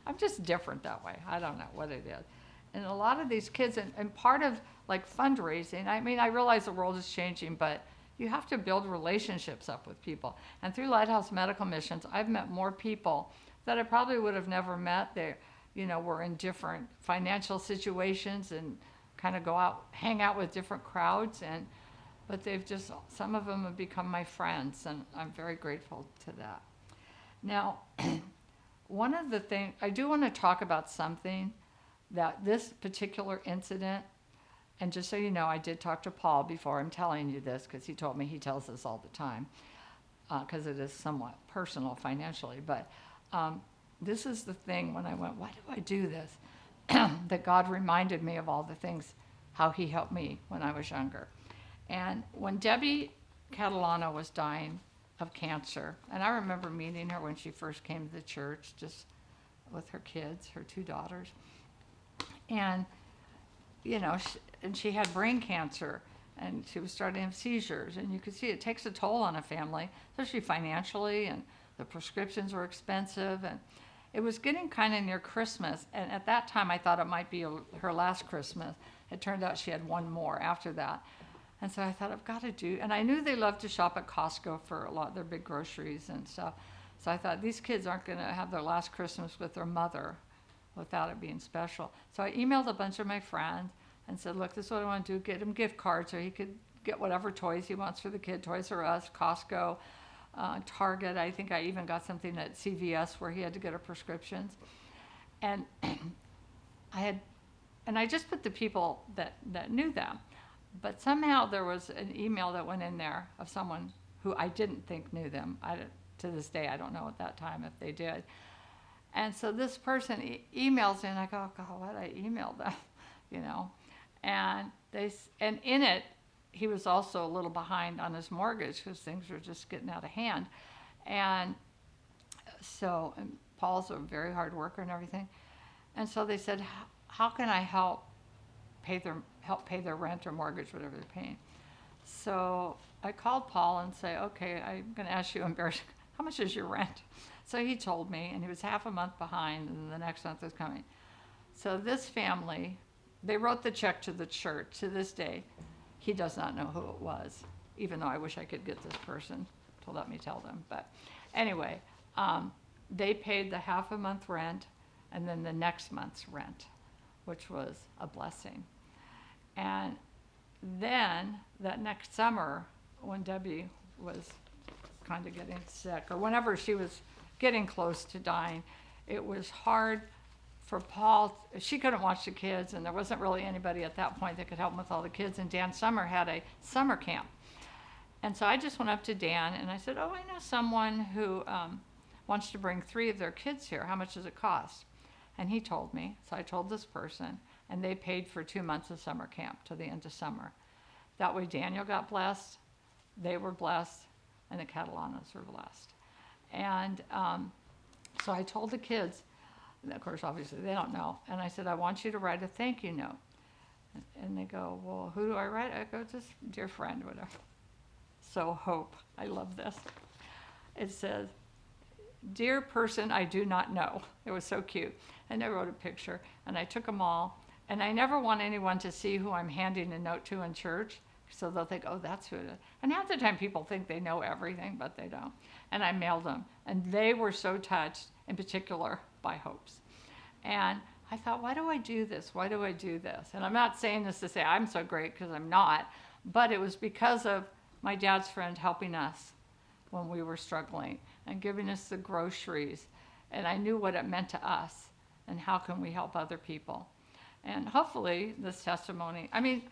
I'm just different that way. I don't know what it is. And a lot of these kids, and part of like fundraising, I mean, I realize the world is changing, but you have to build relationships up with people. And through Lighthouse Medical Missions, I've met more people that I probably would have never met. They, you know, were in different financial situations and kind of go out, hang out with different crowds, but they've just, some of them have become my friends, and I'm very grateful to that. Now, one of the things, I do want to talk about something that this particular incident, and just so you know, I did talk to Paul before I'm telling you this, because he told me he tells us all the time, because it is somewhat personal financially. But this is the thing when I went, why do I do this? That God reminded me of all the things, how he helped me when I was younger. And when Debbie Catalano was dying of cancer, and I remember meeting her when she first came to the church, just with her kids, her 2 daughters. And, you know, she had brain cancer, and she was starting to have seizures, and you could see it takes a toll on a family, especially financially, and the prescriptions were expensive, and it was getting kind of near Christmas, and at that time I thought it might be her last Christmas. It turned out she had one more after that. And so I thought, I've got to do, and I knew they loved to shop at Costco for a lot of their big groceries and stuff. So I thought, these kids aren't going to have their last Christmas with their mother without it being special. So I emailed a bunch of my friends and said, look, this is what I want to do. Get him gift cards so he could get whatever toys he wants for the kid, Toys R Us, Costco, Target. I think I even got something at CVS where he had to get her prescriptions. And I just put the people that knew them. But somehow there was an email that went in there of someone who I didn't think knew them. To this day, I don't know at that time if they did. And so this person emails in. I go, oh, God, why did I email them? You know, and in it, he was also a little behind on his mortgage because things were just getting out of hand. And so, and Paul's a very hard worker and everything. And so they said, how can I help pay their rent or mortgage, whatever they're paying? So I called Paul and say, okay, I'm going to ask you embarrassing, how much is your rent? So he told me, and he was half a month behind, and the next month was coming. So this family, they wrote the check to the church. To this day, he does not know who it was, even though I wish I could get this person to let me tell them. But anyway, they paid the half a month rent and then the next month's rent, which was a blessing. And then that next summer, when Debbie was kind of getting sick, or whenever she was getting close to dying, it was hard for Paul. She couldn't watch the kids, and there wasn't really anybody at that point that could help him with all the kids, and Dan Summer had a summer camp. And so I just went up to Dan and I said, oh, I know someone who wants to bring 3 of their kids here. How much does it cost? And he told me. So I told this person, and they paid for 2 months of summer camp to the end of summer. That way Daniel got blessed, they were blessed, and the Catalanas were blessed. And so I told the kids, and of course, obviously, they don't know. And I said, I want you to write a thank you note. And they go, well, who do I write? I go, just dear friend, whatever. So Hope, I love this. It says, dear person I do not know. It was so cute. And they wrote a picture, and I took them all. And I never want anyone to see who I'm handing a note to in church, so they'll think, oh, that's who it is. And half the time people think they know everything, but they don't. And I mailed them. And they were so touched, in particular, by Hope's. And I thought, why do I do this? Why do I do this? And I'm not saying this to say I'm so great, because I'm not. But it was because of my dad's friend helping us when we were struggling and giving us the groceries. And I knew what it meant to us and how can we help other people. And hopefully this testimony, I mean,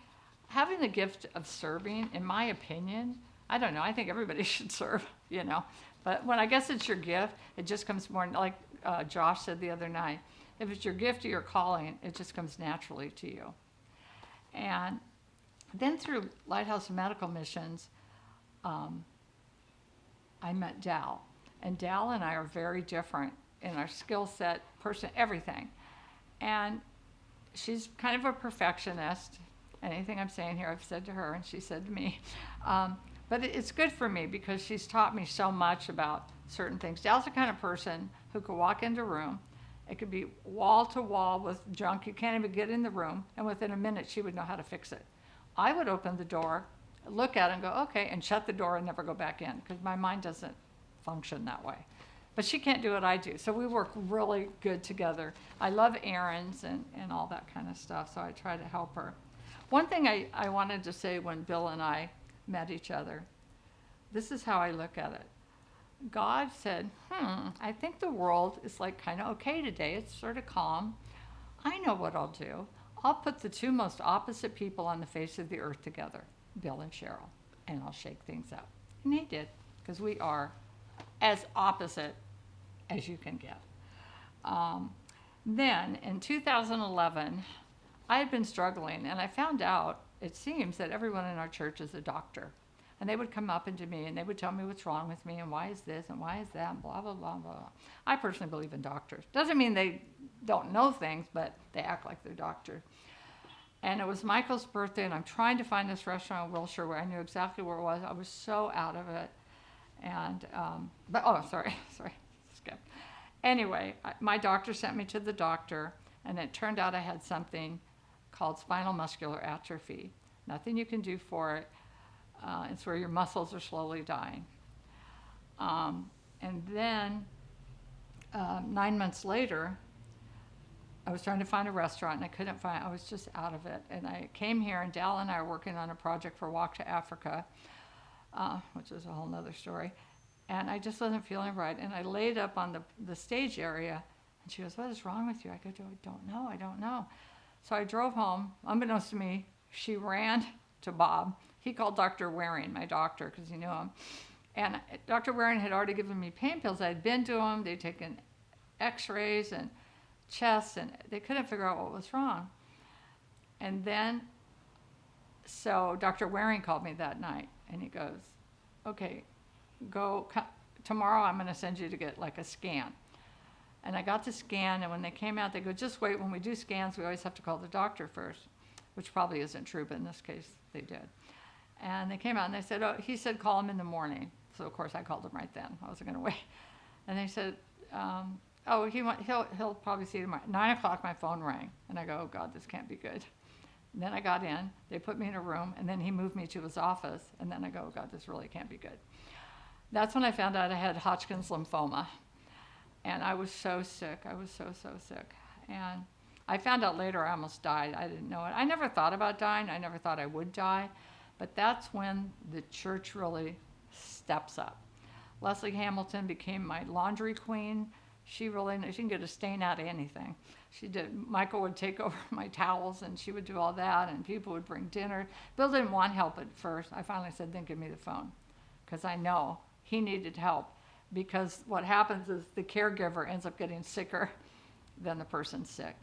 having the gift of serving, in my opinion, I don't know, I think everybody should serve, you know. But when I guess it's your gift, it just comes more, like Josh said the other night, if it's your gift or your calling, it just comes naturally to you. And then through Lighthouse Medical Missions, I met Dal. And Dal and I are very different in our skill set, person, everything. And she's kind of a perfectionist. Anything I'm saying here, I've said to her, and she said to me. But it's good for me because she's taught me so much about certain things. Dal's the kind of person who could walk into a room. It could be wall to wall with junk. You can't even get in the room. And within a minute, she would know how to fix it. I would open the door, look at it and go, okay, and shut the door and never go back in because my mind doesn't function that way. But she can't do what I do. So we work really good together. I love errands and all that kind of stuff, so I try to help her. One thing I wanted to say when Bill and I met each other, this is how I look at it. God said, I think the world is like kind of okay today. It's sort of calm. I know what I'll do. I'll put the 2 most opposite people on the face of the earth together, Bill and Cheryl, and I'll shake things up. And he did, because we are as opposite as you can get. Then in 2011, I had been struggling, and I found out, it seems, that everyone in our church is a doctor. And they would come up into me and they would tell me what's wrong with me and why is this and why is that and blah, blah, blah, blah. I personally believe in doctors. Doesn't mean they don't know things, but they act like they're doctors. And it was Michael's birthday, and I'm trying to find this restaurant in Wilshire where I knew exactly where it was. I was so out of it. And, sorry, skip. Anyway, my doctor sent me to the doctor, and it turned out I had something called spinal muscular atrophy. Nothing you can do for it. It's where your muscles are slowly dying. And then 9 months later, I was trying to find a restaurant and I couldn't find, I was just out of it. And I came here and Dal and I are working on a project for Walk to Africa, which is a whole nother story. And I just wasn't feeling right. And I laid up on the stage area and she goes, "What is wrong with you?" I go, I don't know. So I drove home. Unbeknownst to me, she ran to Bob. He called Dr. Waring, my doctor, because he knew him. And Dr. Waring had already given me pain pills. I had been to him. They'd taken x-rays and chests, and they couldn't figure out what was wrong. And then, so Dr. Waring called me that night, and he goes, "Okay, tomorrow I'm going to send you to get like a scan." And I got the scan, and when they came out, they go, "Just wait. When we do scans, we always have to call the doctor first," which probably isn't true, but in this case, they did. And they came out and they said, he said, "Call him in the morning." So of course I called him right then. I wasn't going to wait. And they said, he'll probably see you tomorrow. 9 o'clock, my phone rang. And I go, "Oh God, this can't be good." And then I got in, they put me in a room, and then he moved me to his office. And then I go, "Oh God, this really can't be good." That's when I found out I had Hodgkin's lymphoma. And I was so sick. I was so sick. And I found out later I almost died. I didn't know it. I never thought about dying. I never thought I would die. But that's when the church really steps up. Leslie Hamilton became my laundry queen. She can get a stain out of anything. She did. Michael would take over my towels, and she would do all that, and people would bring dinner. Bill didn't want help at first. I finally said, "Then give me the phone," because I know he needed help. Because what happens is the caregiver ends up getting sicker than the person sick.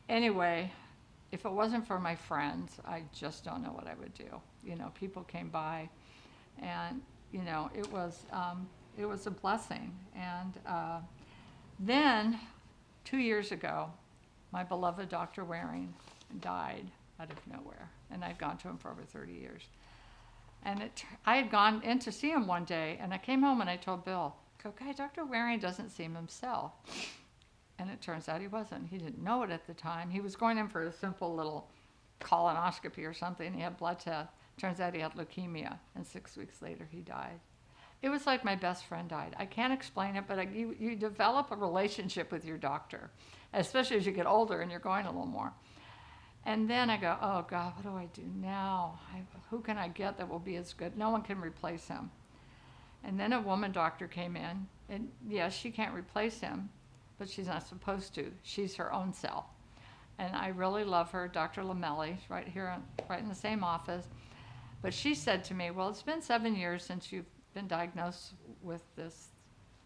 Anyway, if it wasn't for my friends, I just don't know what I would do. People came by, and it was a blessing. And then 2 years ago, my beloved Dr. Waring died out of nowhere, and I'd gone to him for over 30 years. And I had gone in to see him one day, and I came home and I told Bill, "Okay, Dr. Waring doesn't seem himself." And it turns out he wasn't. He didn't know it at the time. He was going in for a simple little colonoscopy or something. He had blood tests. Turns out he had leukemia, and 6 weeks later he died. It was like my best friend died. I can't explain it, but you develop a relationship with your doctor, especially as you get older and you're going a little more. And then I go, "Oh God, what do I do now? Who can I get that will be as good?" No one can replace him. And then a woman doctor came in, and yes, she can't replace him, but she's not supposed to. She's her own self. And I really love her, Dr. Lamelli, right here, right in the same office. But she said to me, "Well, it's been 7 years since you've been diagnosed with this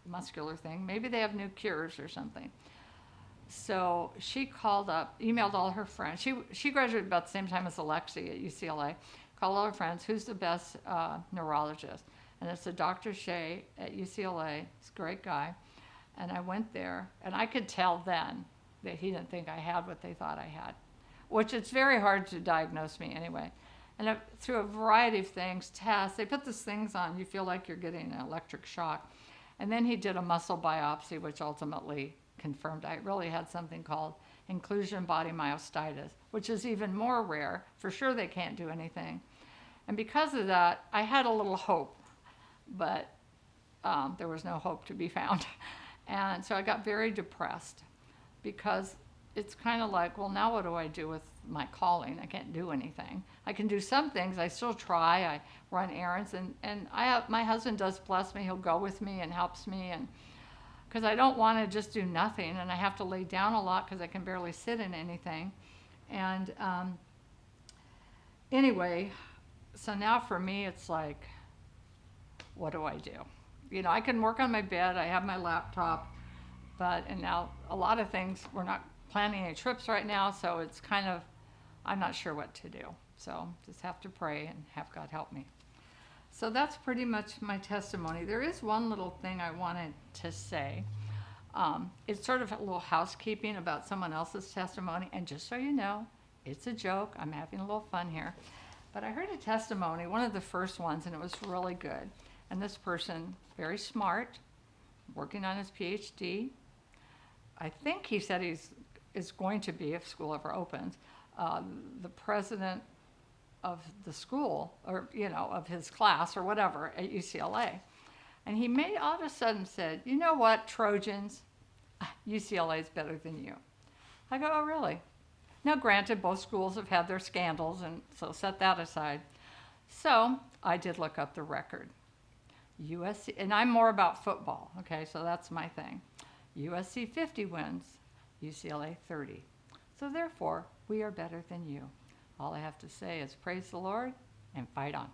muscular thing. Maybe they have new cures or something." So she called up, emailed all her friends. She graduated about the same time as Alexi at UCLA. Called all her friends, "Who's the best neurologist?" And it's a Dr. Shea at UCLA. He's a great guy. And I went there, and I could tell then that he didn't think I had what they thought I had, which it's very hard to diagnose me anyway. And through a variety of things, tests, they put these things on, you feel like you're getting an electric shock. And then he did a muscle biopsy, which ultimately confirmed I really had something called inclusion body myostitis, which is even more rare. For sure they can't do anything. And because of that, I had a little hope, but there was no hope to be found. And so I got very depressed because it's kind of like, well, now what do I do with my calling? I can't do anything. I can do some things. I still try. I run errands, and my husband does bless me. He'll go with me and helps me, and because I don't want to just do nothing, and I have to lay down a lot because I can barely sit in anything. And anyway, so now for me, it's like, what do I do? I can work on my bed. I have my laptop, and now a lot of things, we're not planning any trips right now, so it's kind of, I'm not sure what to do. So just have to pray and have God help me. So that's pretty much my testimony. There is one little thing I wanted to say. It's sort of a little housekeeping about someone else's testimony, and just so you know, it's a joke. I'm having a little fun here. But I heard a testimony, one of the first ones, and it was really good. And this person, very smart, working on his PhD. I think he said is going to be, if school ever opens, the president of the school, or, of his class or whatever at UCLA. And he may all of a sudden said, you know what, Trojans, UCLA is better than you. I go, oh, really? Now, granted, both schools have had their scandals, and so set that aside. So I did look up the record. USC, and I'm more about football, okay, so that's my thing. USC 50 wins, UCLA 30. So therefore, we are better than you. All I have to say is praise the Lord and fight on.